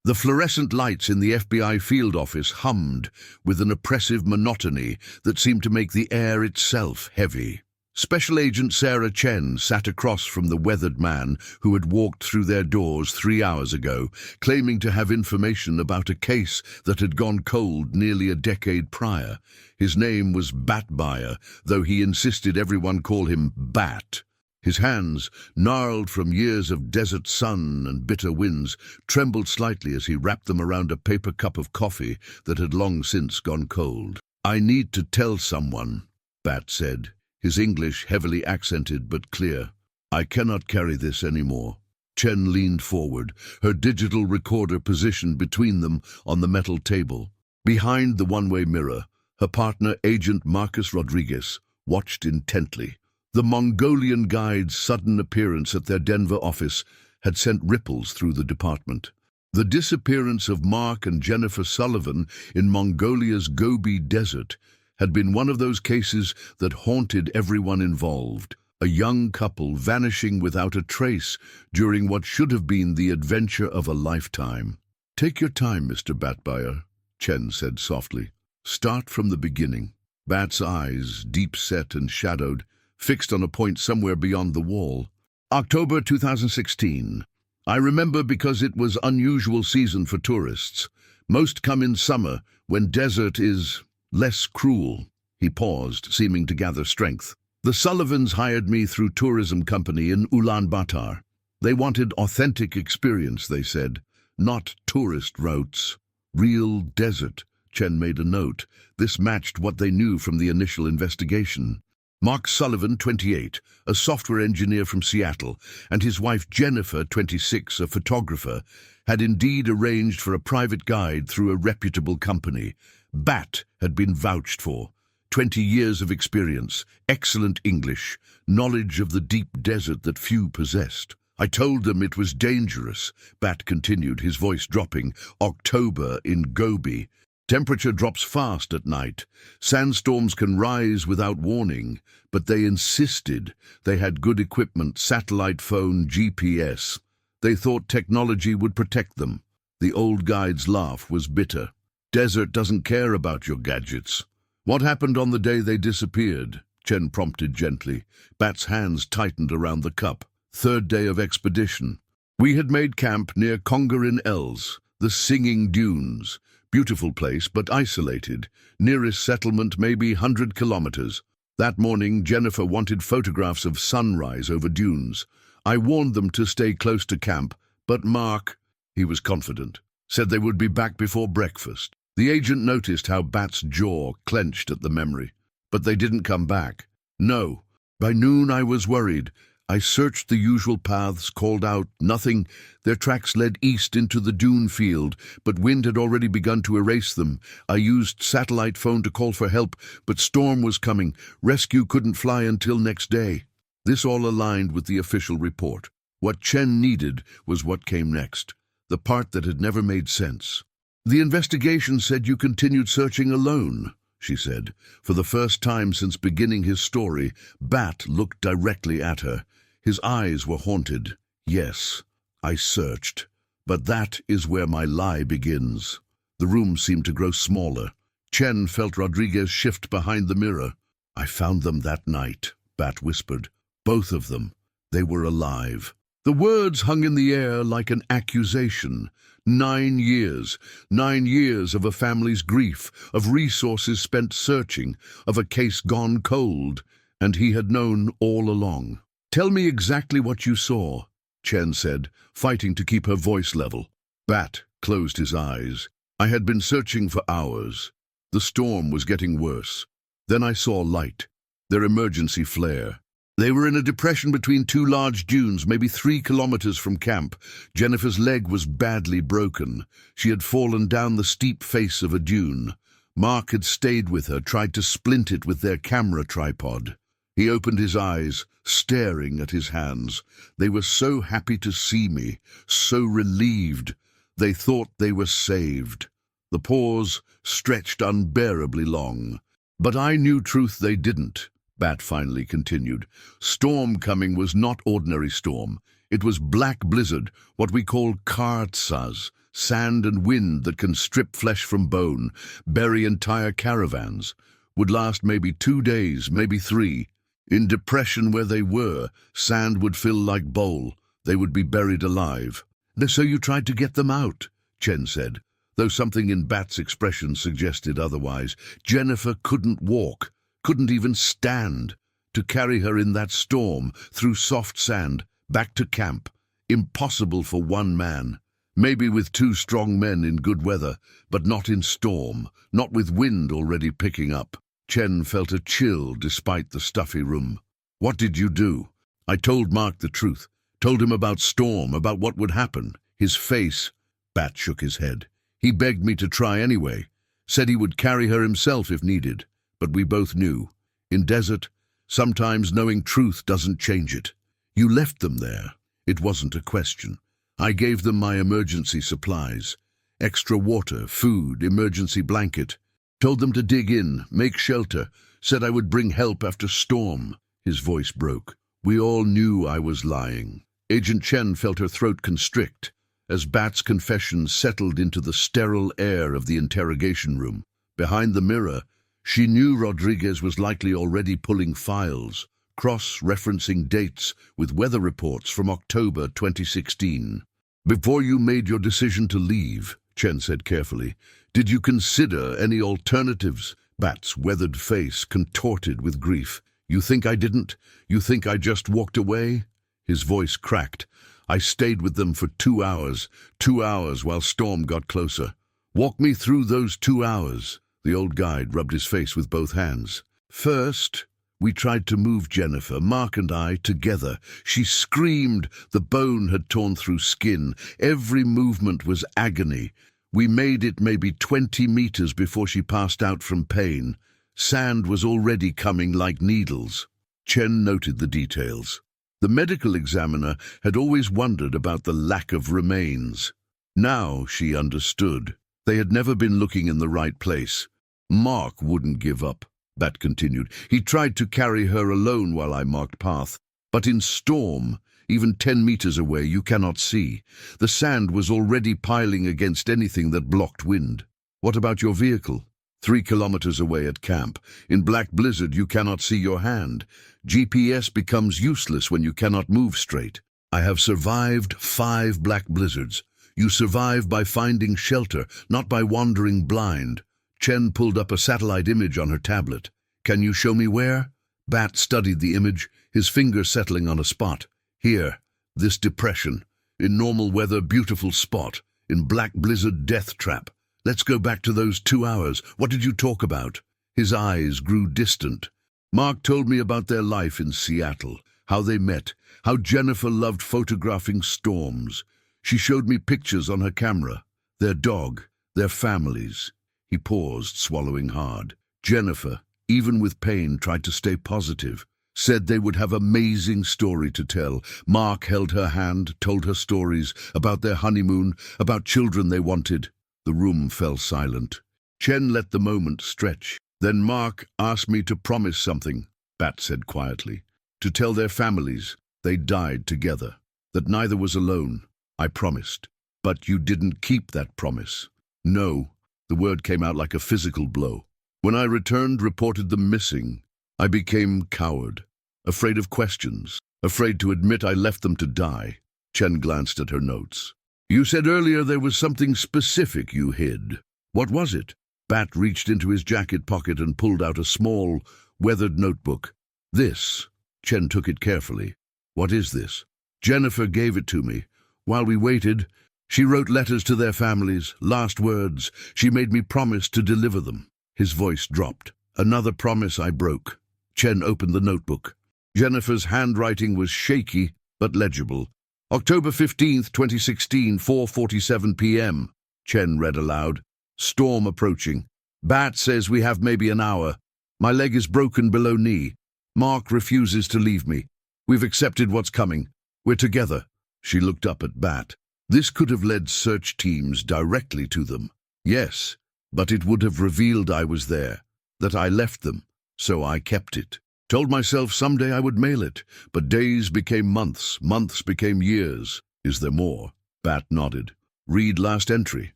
The fluorescent lights in the FBI field office hummed with an oppressive monotony that seemed to make the air itself heavy. Special Agent Sarah Chen sat across from the weathered man who had walked through their doors 3 hours ago, claiming to have information about a case that had gone cold nearly a decade prior. His name was Batbuyer, though he insisted everyone call him Bat. His hands, gnarled from years of desert sun and bitter winds, trembled slightly as he wrapped them around a paper cup of coffee that had long since gone cold. "I need to tell someone," Bat said, his English heavily accented but clear. "I cannot carry this anymore." Chen leaned forward, her digital recorder positioned between them on the metal table. Behind the one-way mirror, her partner, Agent Marcus Rodriguez, watched intently. The Mongolian guide's sudden appearance at their Denver office had sent ripples through the department. The disappearance of Mark and Jennifer Sullivan in Mongolia's Gobi Desert had been one of those cases that haunted everyone involved. A young couple vanishing without a trace during what should have been the adventure of a lifetime. "Take your time, Mr. Batbuyer," Chen said softly. "Start from the beginning." Bat's eyes, deep-set and shadowed, fixed on a point somewhere beyond the wall. "October 2016. I remember because it was unusual season for tourists. Most come in summer, when desert is less cruel." He paused, seeming to gather strength. "The Sullivans hired me through tourism company in Ulaanbaatar. They wanted authentic experience, they said, not tourist routes. Real desert." Chen made a note. This matched what they knew from the initial investigation. Mark Sullivan, 28, a software engineer from Seattle, and his wife Jennifer, 26, a photographer, had indeed arranged for a private guide through a reputable company. Bat had been vouched for. 20 years of experience, excellent English, knowledge of the deep desert that few possessed. "I told them it was dangerous," Bat continued, his voice dropping. "October in Gobi. Temperature drops fast at night. Sandstorms can rise without warning, but they insisted they had good equipment, satellite phone, GPS. They thought technology would protect them." The old guide's laugh was bitter. "Desert doesn't care about your gadgets." "What happened on the day they disappeared?" Chen prompted gently. Bat's hands tightened around the cup. "Third day of expedition. We had made camp near Congarin Els, the Singing Dunes. Beautiful place, but isolated. Nearest settlement maybe 100 kilometers. That morning, Jennifer wanted photographs of sunrise over dunes. I warned them to stay close to camp, but Mark," he was confident, "said they would be back before breakfast." The agent noticed how Bat's jaw clenched at the memory. "But they didn't come back." "No. By noon I was worried. I searched the usual paths, called out, nothing. Their tracks led east into the dune field, but wind had already begun to erase them. I used satellite phone to call for help, but storm was coming. Rescue couldn't fly until next day." This all aligned with the official report. What Chen needed was what came next, the part that had never made sense. "The investigation said you continued searching alone," she said. For the first time since beginning his story, Bat looked directly at her. His eyes were haunted. "Yes, I searched. But that is where my lie begins." The room seemed to grow smaller. Chen felt Rodriguez shift behind the mirror. "I found them that night," Bat whispered. "Both of them. They were alive." The words hung in the air like an accusation. 9 years. 9 years of a family's grief, of resources spent searching, of a case gone cold. And he had known all along. "Tell me exactly what you saw," Chen said, fighting to keep her voice level. Bat closed his eyes. "I had been searching for hours. The storm was getting worse. Then I saw light, their emergency flare. They were in a depression between 2 large dunes, maybe 3 kilometers from camp. Jennifer's leg was badly broken. She had fallen down the steep face of a dune. Mark had stayed with her, tried to splint it with their camera tripod. He opened his eyes, staring at his hands. They were so happy to see me, so relieved. They thought they were saved." The pause stretched unbearably long. "But I knew truth they didn't," Bat finally continued. "Storm coming was not ordinary storm. It was black blizzard, what we call kartsas, Sand and wind that can strip flesh from bone, bury entire caravans. Would last maybe 2 days, maybe 3. In depression where they were, sand would fill like bowl. They would be buried alive. So you tried to get them out, Chen said, though something in Bat's expression suggested otherwise. Jennifer couldn't walk, couldn't even stand. To carry her in that storm, through soft sand, back to camp. Impossible for one man. Maybe with 2 strong men in good weather, but not in storm, not with wind already picking up. Chen felt a chill despite the stuffy room. What did you do? I told Mark the truth. Told him about Storm, about what would happen. His face. Bat shook his head. He begged me to try anyway. Said he would carry her himself if needed. But we both knew. In desert, sometimes knowing truth doesn't change it. You left them there. It wasn't a question. I gave them my emergency supplies. Extra water, food, emergency blanket. Told them to dig in, make shelter. Said I would bring help after Storm. His voice broke. We all knew I was lying. Agent Chen felt her throat constrict as Bat's confession settled into the sterile air of the interrogation room. Behind the mirror, she knew Rodriguez was likely already pulling files, cross-referencing dates with weather reports from October 2016. Before you made your decision to leave, Chen said carefully, did you consider any alternatives? Bat's weathered face contorted with grief. You think I didn't? You think I just walked away? His voice cracked. I stayed with them for 2 hours. 2 hours while Storm got closer. Walk me through those 2 hours. The old guide rubbed his face with both hands. First, we tried to move Jennifer, Mark and I, together. She screamed. The bone had torn through skin. Every movement was agony. We made it maybe 20 meters before she passed out from pain. Sand was already coming like needles. Chen noted the details. The medical examiner had always wondered about the lack of remains. Now she understood. They had never been looking in the right place. Mark wouldn't give up, Bat continued. He tried to carry her alone while I marked path. But in Storm, even 10 meters away, you cannot see. The sand was already piling against anything that blocked wind. What about your vehicle? 3 kilometers away at camp. In black blizzard, you cannot see your hand. GPS becomes useless when you cannot move straight. I have survived 5 black blizzards. You survive by finding shelter, not by wandering blind. Chen pulled up a satellite image on her tablet. Can you show me where? Bat studied the image, his finger settling on a spot. Here, this depression. In normal weather, beautiful spot. In black blizzard, death trap. Let's go back to those 2 hours. What did you talk about? His eyes grew distant. Mark told me about their life in Seattle, how they met, how Jennifer loved photographing storms. She showed me pictures on her camera, their dog, their families. He paused, swallowing hard. Jennifer, even with pain, tried to stay positive. Said they would have amazing story to tell. Mark held her hand, told her stories about their honeymoon, about children they wanted. The room fell silent. Chen let the moment stretch. Then Mark asked me to promise something, Bat said quietly. To tell their families they died together, that neither was alone. I promised. But you didn't keep that promise. No. The word came out like a physical blow. When I returned, reported them missing, I became coward, afraid of questions, afraid to admit I left them to die. Chen glanced at her notes. You said earlier there was something specific you hid. What was it? Bat reached into his jacket pocket and pulled out a small, weathered notebook. This. Chen took it carefully. What is this? Jennifer gave it to me. While we waited, she wrote letters to their families, last words. She made me promise to deliver them. His voice dropped. Another promise I broke. Chen opened the notebook. Jennifer's handwriting was shaky, but legible. October 15th, 2016, 4:47 p.m. Chen read aloud. Storm approaching. Bat says we have maybe an hour. My leg is broken below knee. Mark refuses to leave me. We've accepted what's coming. We're together. She looked up at Bat. This could have led search teams directly to them. Yes, but it would have revealed I was there, that I left them, so I kept it. Told myself someday I would mail it, but days became months, months became years. Is there more? Bat nodded. Read last entry.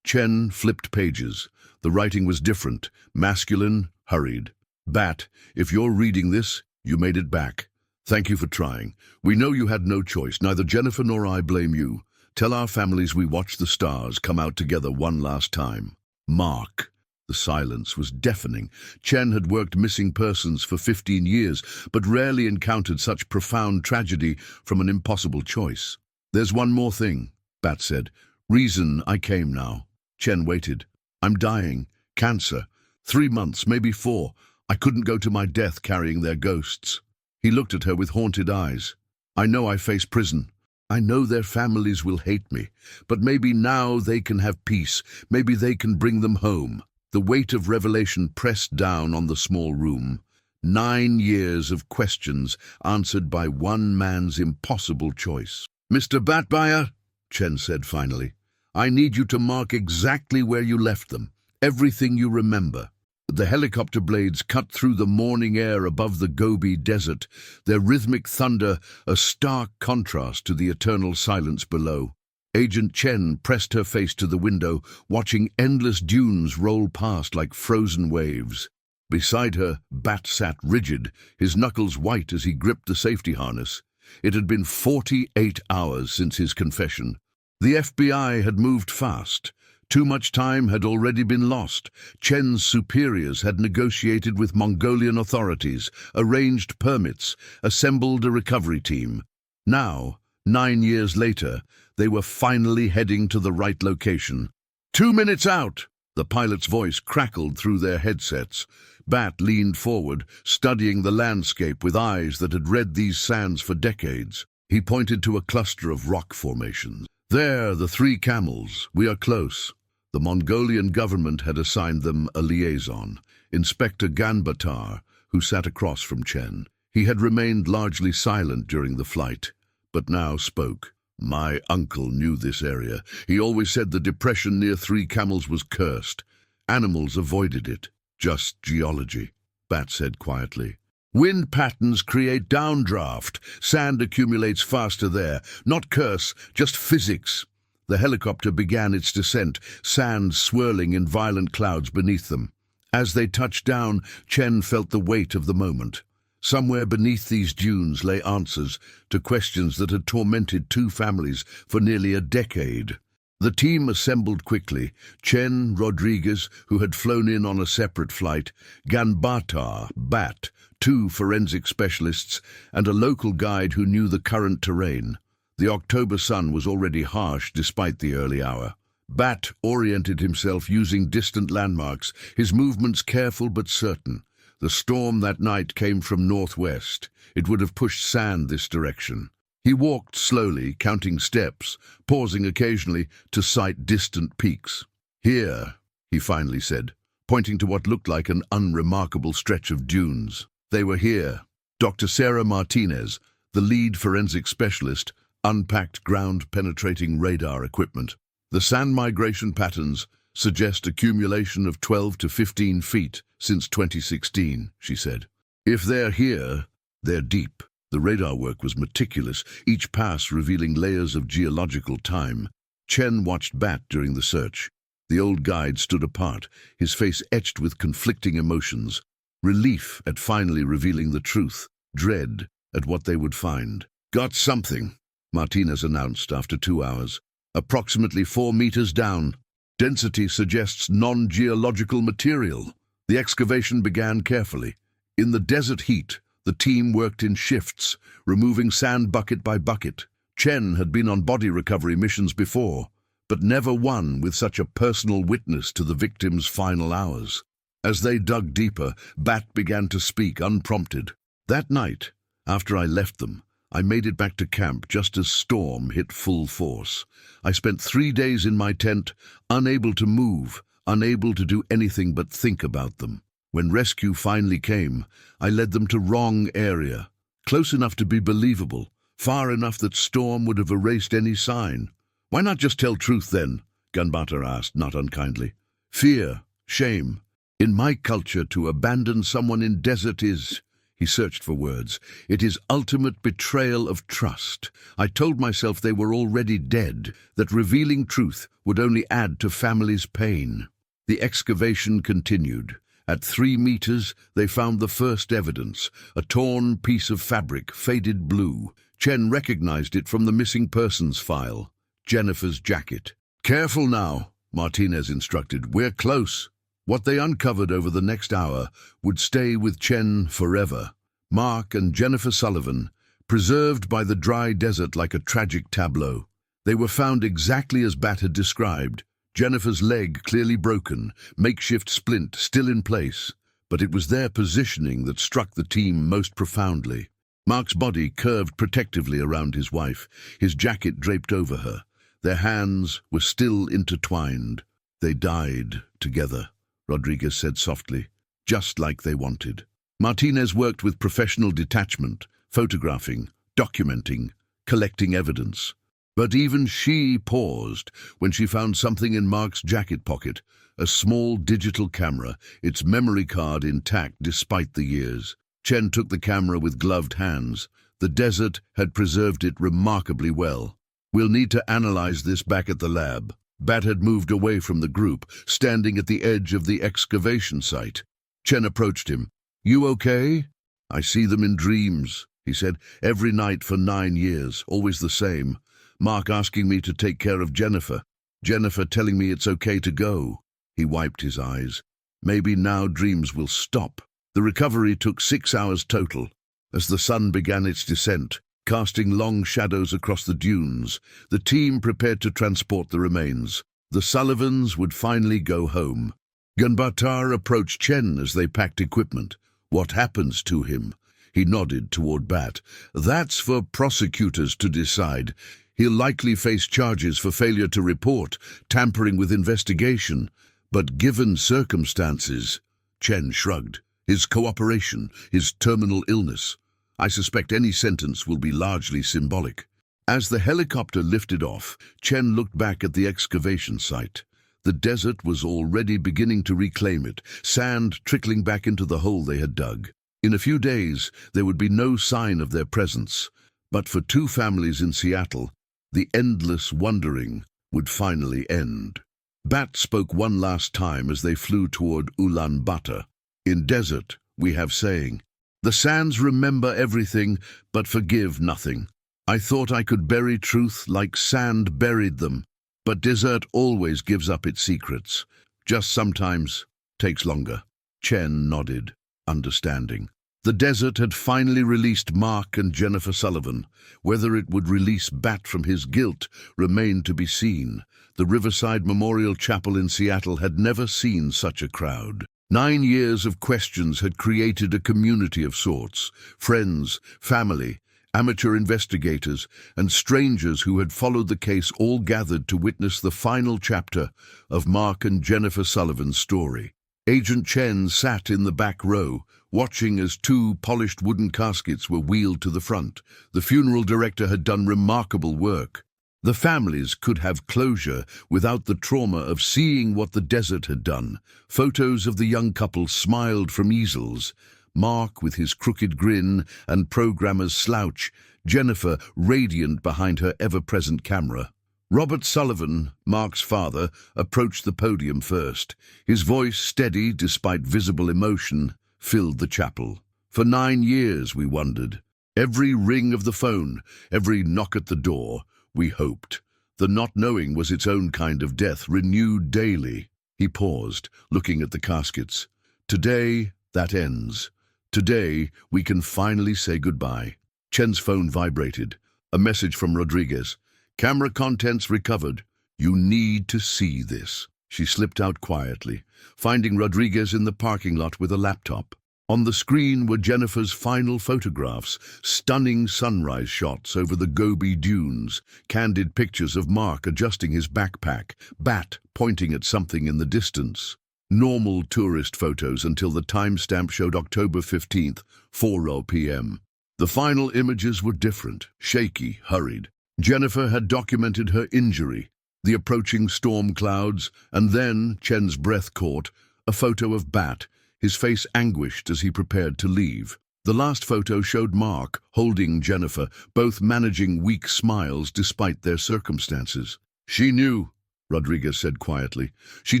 Chen flipped pages. The writing was different, masculine, hurried. Bat, if you're reading this, you made it back. Thank you for trying. We know you had no choice. Neither Jennifer nor I blame you. Tell our families we watched the stars come out together one last time. Mark. The silence was deafening. Chen had worked missing persons for 15 years, but rarely encountered such profound tragedy from an impossible choice. There's one more thing, Bat said. Reason I came now. Chen waited. I'm dying. Cancer. 3 months, maybe 4. I couldn't go to my death carrying their ghosts. He looked at her with haunted eyes. I know I face prison. I know their families will hate me, but maybe now they can have peace. Maybe they can bring them home. The weight of revelation pressed down on the small room. 9 years of questions answered by one man's impossible choice. Mr. Batbuyer, Chen said finally, I need you to mark exactly where you left them, everything you remember. The helicopter blades cut through the morning air above the Gobi Desert, their rhythmic thunder a stark contrast to the eternal silence below. Agent Chen pressed her face to the window, watching endless dunes roll past like frozen waves. Beside her, Bat sat rigid, his knuckles white as he gripped the safety harness. It had been 48 hours since his confession. The FBI had moved fast. Too much time had already been lost. Chen's superiors had negotiated with Mongolian authorities, arranged permits, assembled a recovery team. Now, 9 years later, they were finally heading to the right location. 2 minutes out! The pilot's voice crackled through their headsets. Bat leaned forward, studying the landscape with eyes that had read these sands for decades. He pointed to a cluster of rock formations. There, the 3 camels. We are close. The Mongolian government had assigned them a liaison, Inspector Ganbatar, who sat across from Chen. He had remained largely silent during the flight, but now spoke. My uncle knew this area. He always said the depression near 3 Camels was cursed. Animals avoided it. Just geology, Bat said quietly. Wind patterns create downdraft. Sand accumulates faster there. Not curse, just physics. The helicopter began its descent, sand swirling in violent clouds beneath them. As they touched down, Chen felt the weight of the moment. Somewhere beneath these dunes lay answers to questions that had tormented 2 families for nearly a decade. The team assembled quickly. Chen, Rodriguez, who had flown in on a separate flight, Ganbatar, Bat, 2 forensic specialists, and a local guide who knew the current terrain. The October sun was already harsh despite the early hour. Bat oriented himself using distant landmarks, his movements careful but certain. The storm that night came from northwest. It would have pushed sand this direction. He walked slowly, counting steps, pausing occasionally to sight distant peaks. Here, he finally said, pointing to what looked like an unremarkable stretch of dunes. They were here. Dr. Sarah Martinez, the lead forensic specialist, unpacked ground-penetrating radar equipment. The sand migration patterns suggest accumulation of 12 to 15 feet since 2016, she said. If they're here, they're deep. The radar work was meticulous, each pass revealing layers of geological time. Chen watched Bat during the search. The old guide stood apart, his face etched with conflicting emotions. Relief at finally revealing the truth, dread at what they would find. Got something, Martinez announced after 2 hours. Approximately 4 meters down. Density suggests non-geological material. The excavation began carefully. In the desert heat, the team worked in shifts, removing sand bucket by bucket. Chen had been on body recovery missions before, but never one with such a personal witness to the victims' final hours. As they dug deeper, Bat began to speak unprompted. That night, after I left them, I made it back to camp just as storm hit full force. I spent 3 days in my tent, unable to move, unable to do anything but think about them. When rescue finally came, I led them to wrong area, close enough to be believable, far enough that storm would have erased any sign. Why not just tell truth then? Ganbatar asked, not unkindly. Fear, shame. In my culture, to abandon someone in desert is He searched for words. It is ultimate betrayal of trust. I told myself they were already dead, that revealing truth would only add to families' pain. The excavation continued. At 3 meters, they found the first evidence, a torn piece of fabric, faded blue. Chen recognized it from the missing persons file. Jennifer's jacket. "Careful now," Martinez instructed. "We're close." What they uncovered over the next hour would stay with Chen forever. Mark and Jennifer Sullivan, preserved by the dry desert like a tragic tableau. They were found exactly as Bat had described. Jennifer's leg clearly broken, makeshift splint still in place. But it was their positioning that struck the team most profoundly. Mark's body curved protectively around his wife, his jacket draped over her. Their hands were still intertwined. "They died together," Rodriguez said softly, "just like they wanted." Martinez worked with professional detachment, photographing, documenting, collecting evidence. But even she paused when she found something in Mark's jacket pocket, a small digital camera, its memory card intact despite the years. Chen took the camera with gloved hands. The desert had preserved it remarkably well. "We'll need to analyze this back at the lab." Bat had moved away from the group, standing at the edge of the excavation site. Chen approached him. "You okay?" "I see them in dreams," he said. "Every night for 9 years, always the same. Mark asking me to take care of Jennifer. Jennifer telling me it's okay to go." He wiped his eyes. "Maybe now dreams will stop." The recovery took 6 hours total. As the sun began its descent, casting long shadows across the dunes, the team prepared to transport the remains. The Sullivans would finally go home. Gunbatar approached Chen as they packed equipment. "What happens to him?" He nodded toward Bat. "That's for prosecutors to decide. He'll likely face charges for failure to report, tampering with investigation. But given circumstances," Chen shrugged, "his cooperation, his terminal illness, I suspect any sentence will be largely symbolic." As the helicopter lifted off, Chen looked back at the excavation site. The desert was already beginning to reclaim it, sand trickling back into the hole they had dug. In a few days, there would be no sign of their presence. But for 2 families in Seattle, the endless wandering would finally end. Bat spoke one last time as they flew toward Ulaanbaatar. "In desert, we have saying, the sands remember everything, but forgive nothing. I thought I could bury truth like sand buried them, but desert always gives up its secrets. Just sometimes takes longer." Chen nodded, understanding. The desert had finally released Mark and Jennifer Sullivan. Whether it would release Bat from his guilt remained to be seen. The Riverside Memorial Chapel in Seattle had never seen such a crowd. 9 years of questions had created a community of sorts. Friends, family, amateur investigators, and strangers who had followed the case all gathered to witness the final chapter of Mark and Jennifer Sullivan's story. Agent Chen sat in the back row, watching as 2 polished wooden caskets were wheeled to the front. The funeral director had done remarkable work. The families could have closure without the trauma of seeing what the desert had done. Photos of the young couple smiled from easels. Mark with his crooked grin and programmer's slouch, Jennifer radiant behind her ever-present camera. Robert Sullivan, Mark's father, approached the podium first. His voice, steady despite visible emotion, filled the chapel. For 9 years, we wondered. Every ring of the phone, every knock at the door, we hoped. The not knowing was its own kind of death, renewed daily. He paused, looking at the caskets. Today, that ends. Today, we can finally say goodbye. Chen's phone vibrated. A message from Rodriguez. "Camera contents recovered. You need to see this." She slipped out quietly, finding Rodriguez in the parking lot with a laptop. On the screen were Jennifer's final photographs, stunning sunrise shots over the Gobi dunes, candid pictures of Mark adjusting his backpack, Bat pointing at something in the distance. Normal tourist photos until the timestamp showed October 15th, 4 p.m. The final images were different, shaky, hurried. Jennifer had documented her injury, the approaching storm clouds, and then, Chen's breath caught, a photo of Bat, his face anguished as he prepared to leave. The last photo showed Mark holding Jennifer, both managing weak smiles despite their circumstances. "She knew," Rodriguez said quietly. "She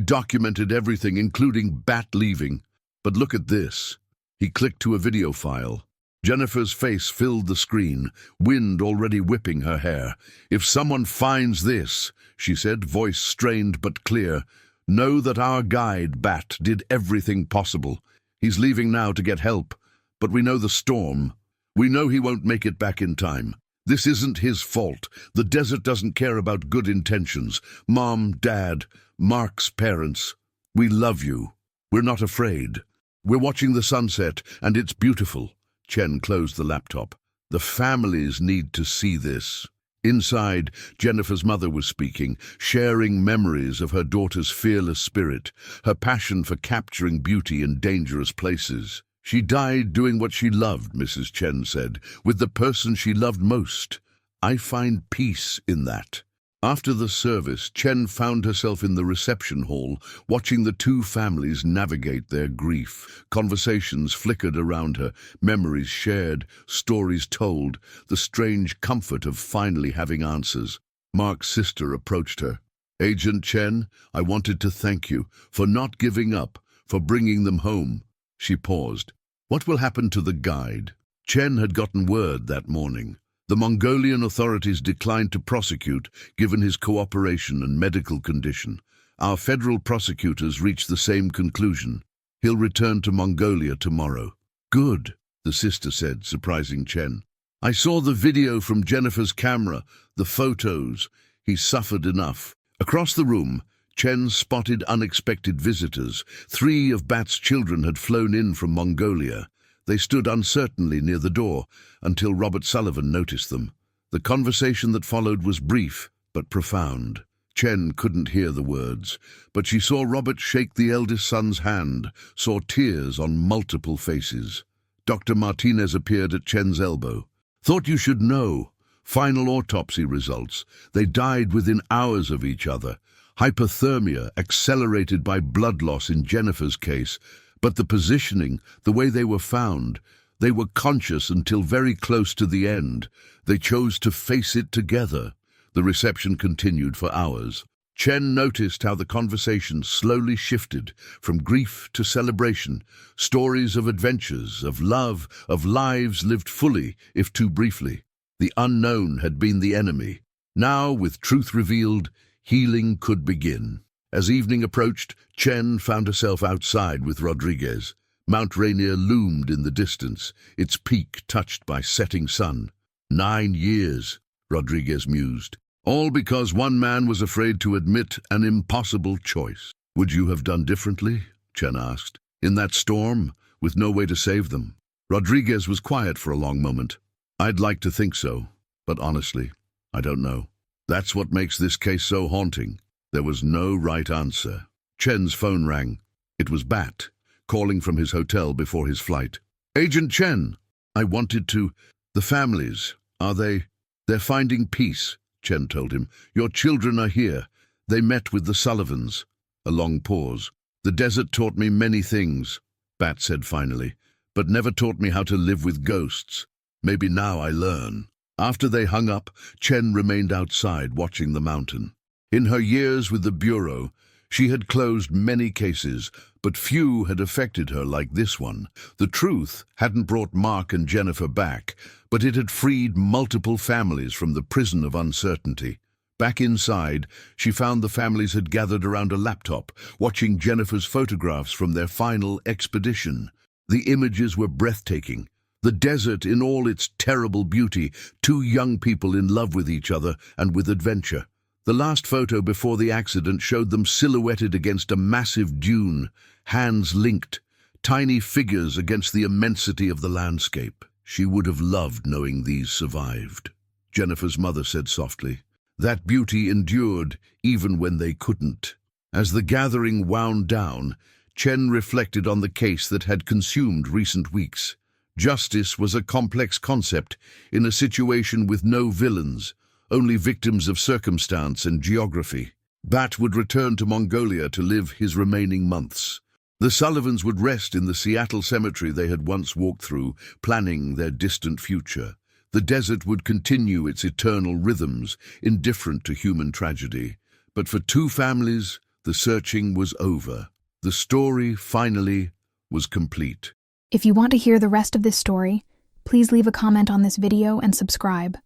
documented everything, including Bat leaving. But look at this." He clicked to a video file. Jennifer's face filled the screen, wind already whipping her hair. "If someone finds this," she said, voice strained but clear, "know that our guide, Bat, did everything possible. He's leaving now to get help, but we know the storm. We know he won't make it back in time. This isn't his fault. The desert doesn't care about good intentions. Mom, Dad, Mark's parents. We love you. We're not afraid. We're watching the sunset, and it's beautiful." Chen closed the laptop. "The families need to see this." Inside, Jennifer's mother was speaking, sharing memories of her daughter's fearless spirit, her passion for capturing beauty in dangerous places. "She died doing what she loved," Mrs. Chen said, "with the person she loved most. I find peace in that." After the service, Chen found herself in the reception hall, watching the two families navigate their grief. Conversations flickered around her, memories shared, stories told, the strange comfort of finally having answers. Mark's sister approached her. "Agent Chen, I wanted to thank you for not giving up, for bringing them home." She paused. "What will happen to the guide?" Chen had gotten word that morning. The Mongolian authorities declined to prosecute, given his cooperation and medical condition. Our federal prosecutors reached the same conclusion. He'll return to Mongolia tomorrow. "Good," the sister said, surprising Chen. "I saw the video from Jennifer's camera, the photos. He suffered enough." Across the room, Chen spotted unexpected visitors. 3 of Bat's children had flown in from Mongolia. They stood uncertainly near the door until Robert Sullivan noticed them. The conversation that followed was brief but profound. Chen couldn't hear the words, but she saw Robert shake the eldest son's hand, saw tears on multiple faces. Dr. Martinez appeared at Chen's elbow. "Thought you should know. Final autopsy results. They died within hours of each other. Hypothermia, accelerated by blood loss in Jennifer's case. But the positioning, the way they were found, they were conscious until very close to the end. They chose to face it together." The reception continued for hours. Chen noticed how the conversation slowly shifted from grief to celebration, stories of adventures, of love, of lives lived fully, if too briefly. The unknown had been the enemy. Now, with truth revealed, healing could begin. As evening approached, Chen found herself outside with Rodriguez. Mount Rainier loomed in the distance, its peak touched by setting sun. 9 years, Rodriguez mused. All because one man was afraid to admit an impossible choice. "Would you have done differently?" Chen asked. "In that storm, with no way to save them?" Rodriguez was quiet for a long moment. "I'd like to think so, but honestly, I don't know. That's what makes this case so haunting." There was no right answer. Chen's phone rang. It was Bat, calling from his hotel before his flight. "Agent Chen, I wanted to... The families, are they... They're finding peace," Chen told him. "Your children are here. They met with the Sullivans." A long pause. "The desert taught me many things," Bat said finally, "but never taught me how to live with ghosts. Maybe now I learn." After they hung up, Chen remained outside watching the mountain. In her years with the Bureau, she had closed many cases, but few had affected her like this one. The truth hadn't brought Mark and Jennifer back, but it had freed multiple families from the prison of uncertainty. Back inside, she found the families had gathered around a laptop, watching Jennifer's photographs from their final expedition. The images were breathtaking. The desert in all its terrible beauty, 2 young people in love with each other and with adventure. The last photo before the accident showed them silhouetted against a massive dune, hands linked, tiny figures against the immensity of the landscape. She would have loved knowing these survived. Jennifer's mother said softly, "That beauty endured even when they couldn't." As the gathering wound down, Chen reflected on the case that had consumed recent weeks. Justice was a complex concept in a situation with no villains, only victims of circumstance and geography. Bat would return to Mongolia to live his remaining months. The Sullivans would rest in the Seattle cemetery they had once walked through, planning their distant future. The desert would continue its eternal rhythms, indifferent to human tragedy. But for two families, the searching was over. The story, finally, was complete. If you want to hear the rest of this story, please leave a comment on this video and subscribe.